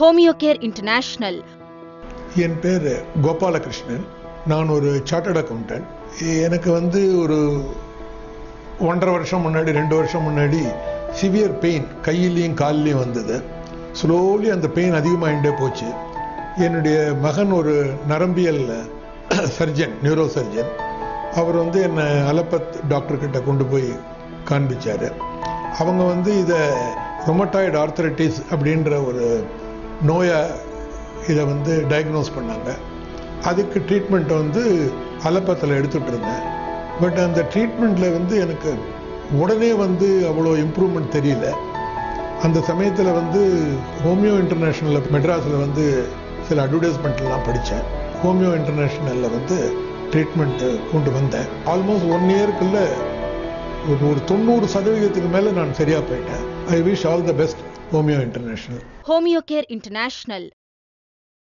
Homeocare international. என் பேர் கோபாலகிருஷ்ணன். நான் ஒரு சார்ட்டர்ட் அக்கௌண்டன்ட். எனக்கு ஒரு 1.5 வருஷம் முன்னாடி 2 வருஷம் முன்னாடி சிவியர் பெயின் கையிலையும் காலிலையும் வந்தது. ஸ்லோலி அந்த பெயின் அதிகமாகிட்டே போச்சு. என்னுடைய மகன் ஒரு நரம்பியல் சர்ஜன், நியூரோ சர்ஜன். அவர் என்னை அலோபத் டாக்டர்கிட்ட கொண்டு போய் காண்பிச்சார். அவங்க இதை ரொமட்டாய்டு ஆர்த்தரைட்டிஸ் அப்படின்ற ஒரு நோயை இதை டயக்னோஸ் பண்ணாங்க. அதுக்கு ட்ரீட்மெண்ட்டை அலோபத்தில் எடுத்துகிட்டு இருந்தேன். பட் அந்த ட்ரீட்மெண்ட்டில் எனக்கு உடனே அவ்வளோ இம்ப்ரூவ்மெண்ட் தெரியல. அந்த சமயத்தில் ஹோமியோ இன்டர்நேஷ்னலில் மெட்ராஸில் சில அட்வர்டைஸ்மெண்ட்லாம் படித்தேன். ஹோமியோ இன்டர்நேஷ்னலில் ட்ரீட்மெண்ட்டு கொண்டு வந்தேன். ஆல்மோஸ்ட் 1 இயர்க்குள்ள ஒரு 90% மேலே நான் சரியாக போயிட்டேன். I wish all the best Homeo International. Homeocare international.